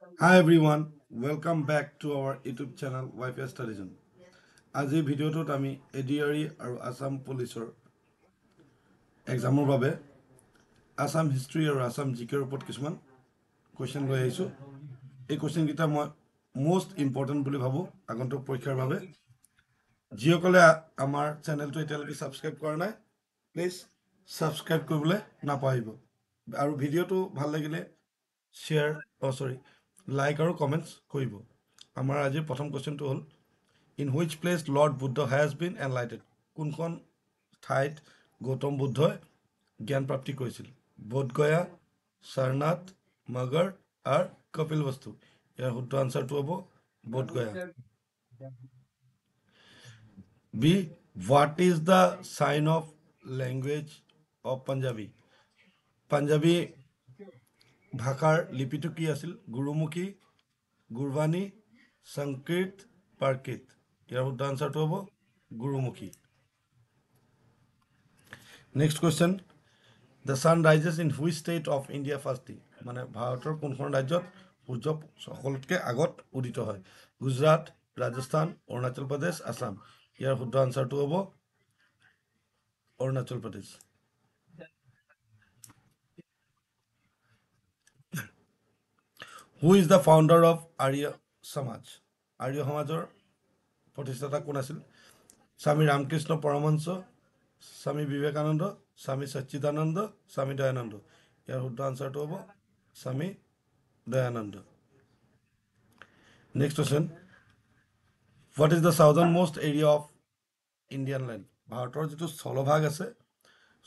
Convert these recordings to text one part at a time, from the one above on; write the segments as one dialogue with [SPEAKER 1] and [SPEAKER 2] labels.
[SPEAKER 1] Hi everyone, welcome back to our YouTube channel Wi-Fi Study Zone. আজিৰ ভিডিঅ'টোত আমি ADRE আৰু আসাম পুলিচৰ এক্সামৰ বাবে আসাম হিষ্ট্ৰী আৰু আসাম জিকেৰ ওপৰত কিছুমান কুৱেশ্যন লৈ আহিছোঁ। এই কুৱেশ্যনকেইটা মই মোষ্ট ইম্পৰ্টেণ্ট বুলি ভাবোঁ আগন্তুক পৰীক্ষাৰ বাবে। যিসকলে আমাৰ চেনেলটো এতিয়ালৈকে ছাবস্ক্ৰাইব কৰা নাই, প্লিজ ছাবস্ক্ৰাইব কৰিবলৈ নাপাহৰিব। আৰু ভিডিঅ'টো ভাল লাগিলে লাইক আৰু কমেণ্টছ কৰিব। আমাৰ আজিৰ প্ৰথম কুৱেশ্যনটো হ'ল in which place lord Buddha has been enlightened. কোনখন ঠাইত গৌতম বুদ্ধই জ্ঞান প্ৰাপ্তি কৰিছিল? বোধগয়া, সাৰনাথ, মগৰ আৰু কপিল বস্তু। ইয়াৰ শুদ্ধ আনচাৰটো হ'ব Bodhgaya. B what is the sign of language of Punjabi? Punjabi ভাষাৰ লিপিটো কি আছিল? গুৰুমুখী, গুৰবানী, সংস্কৃত, প্ৰাকৃত। ইয়াৰ শুদ্ধ আনচাৰটো হ'ব Gurmukhi. Next question, the sun rises in which state of India firstly? মানে ভাৰতৰ কোনখন ৰাজ্যত সূৰ্য সকলোতকৈ আগত উদিত হয়? গুজৰাট, ৰাজস্থান, অৰুণাচল প্ৰদেশ, আছাম। ইয়াৰ শুদ্ধ আনচাৰটো হ'ব Arunachal Pradesh. Who is the founder of Arya Samaj? Arya সমাজৰ প্ৰতিষ্ঠাতা কোন আছিল? স্বামী ৰামকৃষ্ণ পৰমহংস, স্বামী বিবেকানন্দ, স্বামী সচ্চিদানন্দ, স্বামী দয়ানন্দ। ইয়াৰ শুদ্ধ আনচাৰটো হ'ব Swami Dayanand. Next question, what is the southern most area of Indian land? ভাৰতৰ যিটো স্থলভাগ আছে,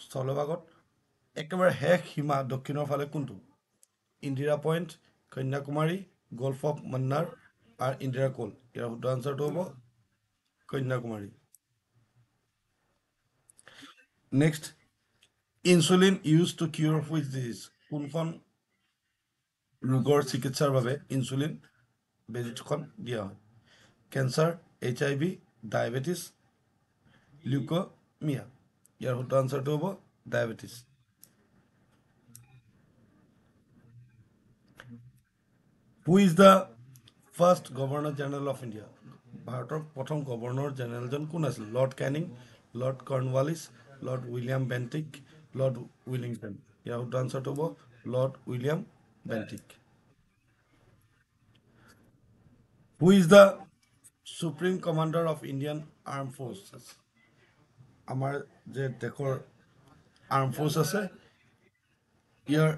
[SPEAKER 1] স্থলভাগত একেবাৰে শেষ সীমা দক্ষিণৰ ফালে কোনটো? Indira point, Kanyakumari, gulf of Mannar আৰু ইন্দিৰা কোল। ইয়াৰ শুদ্ধ আনচাৰটো হ'ব Kanyakumari. Next, insulin use to cure which disease? কোনখন ৰোগৰ চিকিৎসাৰ বাবে ইনচুলিন বেজীখন দিয়া হয়? Cancer, HIV, diabetes, leukaemia. ইয়াৰ শুদ্ধ আনচাৰটো হ'ব diabetes. Who is the first governor general of India? ভাৰতৰ প্ৰথম গভৰ্ণৰ জেনেৰেলজন কোন আছিল? Lord Canning, lord Cornwallis, lord William Bentinck, lord Willingdon. ইয়াৰ শুদ্ধ আনচাৰটো হ'ব lord William Bentinck. Who is the supreme commander of Indian arm forces? আমাৰ যে দেশৰ আৰ্ম ফ'ৰ্চ আছে, ইয়াৰ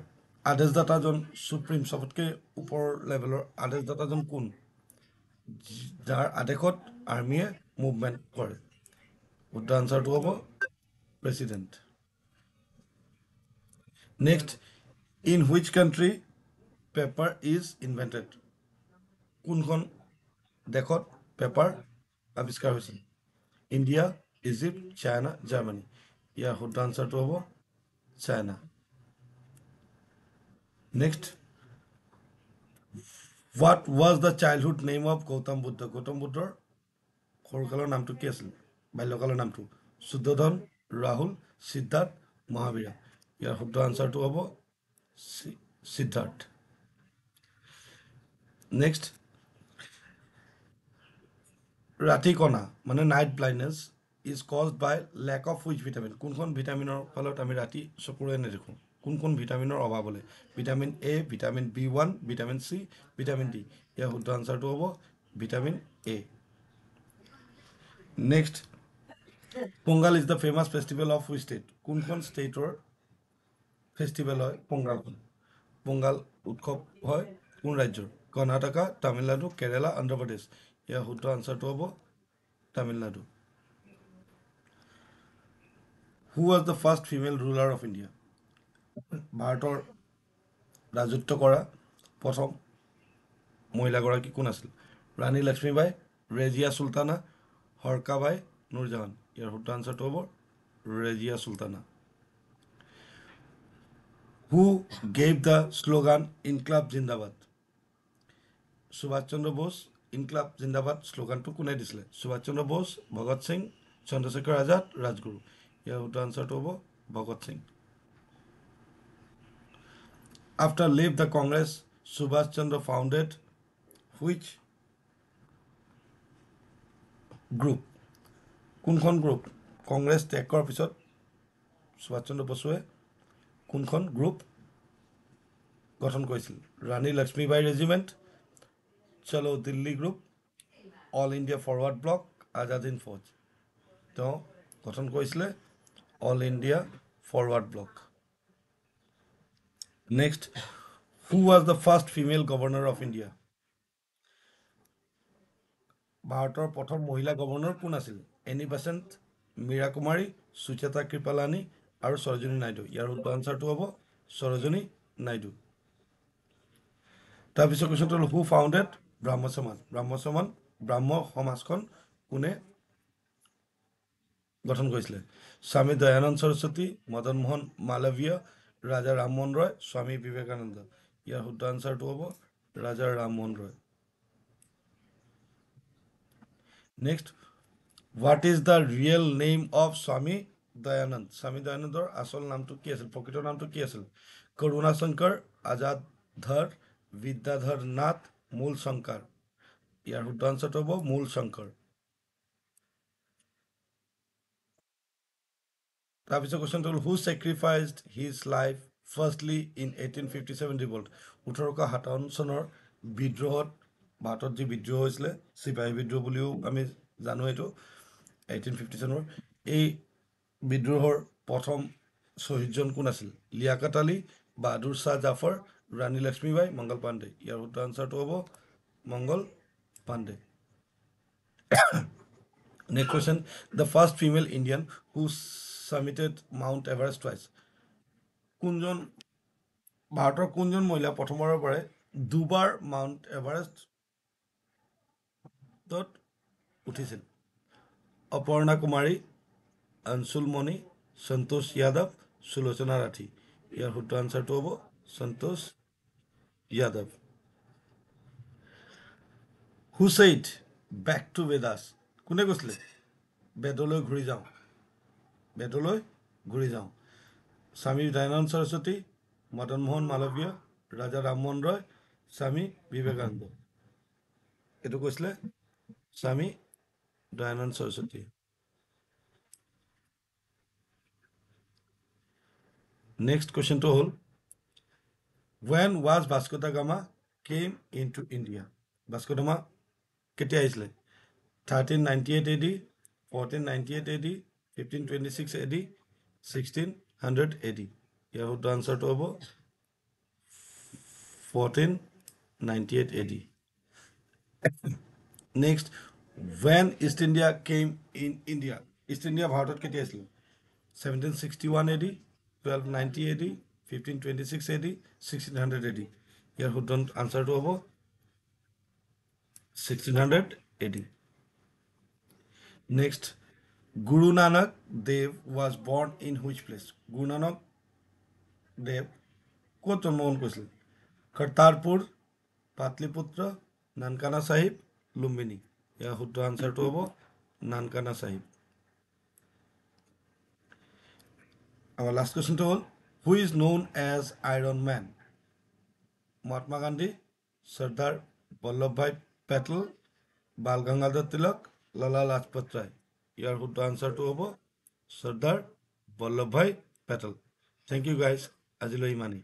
[SPEAKER 1] আদেশদাতাজন সুপ্ৰিম, চবতকৈ ওপৰৰ লেভেলৰ আদেশদাতাজন কোন? যাৰ আদেশত আৰ্মীয়ে মুভমেণ্ট কৰে। শুদ্ধ আনচাৰটো হ'ব president. Next, in which country paper is invented? কোনখন দেশত পেপাৰ আৱিষ্কাৰ হৈছিল? India, Egypt, China, Germany. ইয়াৰ শুদ্ধ আনচাৰটো হ'ব China. Next, what was the childhood name of Gautam Buddha? Gautam বুদ্ধৰ সৰুকালৰ নামটো কি আছিল? বাল্যকালৰ নামটো শুদ্ধোধন, ৰাহুল, সিদ্ধাৰ্থ, মহাবীৰা। ইয়াৰ শুদ্ধ আনচাৰটো হ'ব সিদ্ধাৰ্থ। নেক্সট, ৰাতি কণা মানে night blindness is caused by lack of which vitamin? কোনখন ভিটামিনৰ ফলত আমি ৰাতি চকুৰে নেদেখোঁ? কোনখন ভিটামিনৰ অভাৱ হ'লে? Vitamin A, vitamin B1, vitamin C, vitamin D। ইয়াৰ শুদ্ধ আনচাৰটো হ'ব vitamin A। Next, Pongal is the famous festival of which state? কোনখন ষ্টেটৰ ফেষ্টিভেল হয় পোংগালখন? পোংগাল উৎসৱ হয় কোন ৰাজ্যৰ? কৰ্ণাটকা, তামিলনাডু, কেৰেলা, অন্ধ্ৰপ্ৰদেশ। ইয়াৰ শুদ্ধ আনচাৰটো হ'ব Tamil Nadu. Who was the first female ruler of India? ভাৰতৰ ৰাজত্ব কৰা প্ৰথম মহিলাগৰাকী কোন আছিল? ৰাণী লক্ষ্মীবাই, ৰেজিয়া চুলতানা, হৰকাবাই, নুৰজাহান। ইয়াৰ শুদ্ধ আনচাৰটো হ'ব Razia Sultana. Who gave the slogan Inquilab Zindabad? Subhash চন্দ্ৰ বোস ইনকলাব জিন্দাবাদ শ্লোগানটো কোনে দিছিলে? সুভাষ চন্দ্ৰ বোস, ভগত সিং, চন্দ্ৰশেখৰ আজাদ, ৰাজগুৰু। ইয়াৰ শুদ্ধ আনচাৰটো হ'ব Bhagat Singh. After leave the Congress Subhash Chandra founded which group? কোনখন গ্ৰুপ? কংগ্ৰেছ ত্যাগ কৰাৰ পিছত সুভাষ চন্দ্ৰ বসুৱে কোনখন গ্ৰুপ গঠন কৰিছিল? ৰাণী Lakshmibai regiment, Chalo Delhi group, all India forward bloc, Azad Hind Fauj. তেওঁ গঠন কৰিছিলে all India forward bloc. Next, who was the first female governor of India? ভাৰতৰ প্ৰথম মহিলা গভৰ্ণৰ কোন আছিল? এনি বেচেণ্ট, মীৰা কুমাৰী, সুচেতা কৃপালানী আৰু সৰোজিনী নাইডু। ইয়াৰ শুদ্ধ আনচাৰটো হ'ব সৰোজিনী নাইডু। তাৰপিছত কুৱেশ্যনটো হ'ল হু ফাউণ্ডেড ব্ৰাহ্ম সমাজ? ব্ৰাহ্ম সমাজখন কোনে গঠন কৰিছিলে? স্বামী দয়ানন্দ সৰস্বতী, মদন মোহন মালৱীয়, ৰাজা ৰামমোহন ৰয়, স্বামী বিবেকানন্দ। ইয়াৰ শুদ্ধ আনচাৰটো হ'ব Raja Rammohan Roy. Next, what is the real name of Swami Dayanand? স্বামী দয়ানন্দৰ আচল নামটো কি আছিল, প্ৰকৃত নামটো কি আছিল? কৰুণাশংকৰ, আজাদ ধৰ, বিদ্যাধৰ নাথ, মূল শংকৰ। ইয়াৰ শুদ্ধ আনচাৰটো হ'ব মূল শংকৰ। তাৰপিছত কুৱেশ্যনটো হ'ল who sacrificed his life firstly in 1857 revolt? 1857 চনৰ বিদ্ৰোহত, ভাৰতত যি বিদ্ৰোহ হৈছিলে, চিপাহী বিদ্ৰোহ বুলিও আমি জানো এইটো, 1857 এই বিদ্ৰোহৰ প্ৰথম শ্বহীদজন কোন আছিল? লিয়াকত আলী, বাহাদুৰ শ্বাহ জাফৰ, ৰাণী লক্ষ্মীবাই, মংগল পাণ্ডে। ইয়াৰ শুদ্ধ আনচাৰটো হ'ব Mangal Pandey. Next question, the first female Indian who summited mount Everest twice? ভাৰতৰ কোনজন মহিলা প্ৰথমবাৰৰ পৰাই দুবাৰ মাউণ্ট এভাৰেষ্টত উঠিছিল? অপৰ্ণা কুমাৰী, অঞ্চুল মণি, সন্তোষ যাদৱ, সুলোচনা ৰাঠি। ইয়াৰ শুদ্ধ আনচাৰটো হ'ব সন্তোষ যাদৱ। হু ছেইড বেক টু বেদাস? কোনে কৈছিলে বেদলৈ ঘূৰি যাওঁ? স্বামী দয়ানন্দ সৰস্বতী, মদন মোহন মালৱীয়, ৰাজা ৰামমোহন ৰয়, স্বামী বিবেকানন্দ। এইটো কৈছিলে স্বামী দয়ানন্দ সৰস্বতী। নেক্সট কুৱেশ্যনটো হ'ল when was Vasco da Gama came into India? Vasco da Gama কেতিয়া আহিছিলে? 1398 AD, 1498 AD, 1526 AD, 1600 AD। ইয়াৰ শুদ্ধ আনচাৰটো হ'ব 1498 AD। Next, when East India came in India? East India ভাৰতত কেতিয়া আহিছিলে? 1761 AD, 1290 AD, 1526 AD, 1600 AD। ইয়াৰ শুদ্ধ আনচাৰটো হ'ব 1600 AD। Next, Guru Nanak Dev was born in which place? Guru Nanak দেৱ ক'ত জন্মগ্ৰহণ কৰিছিল? কৰ্টাৰপুৰ, পাটলিপুত্ৰ, নানকানা চাহিব, লুম্বিনী। ইয়াৰ শুদ্ধ আনচাৰটো হ'ব নানকানা চাহিব। আমাৰ লাষ্ট কুৱেশ্যনটো হ'ল who is known as iron man? Mahatma Gandhi, Sardar Vallabhbhai Patel, Bal Gangadhar Tilak, Lala Lajpat Rai. ইয়াৰ শুদ্ধ আনচাৰটো হ'ব Sardar Vallabhbhai Patel. Thank you guys, আজিলৈ ইমানেই।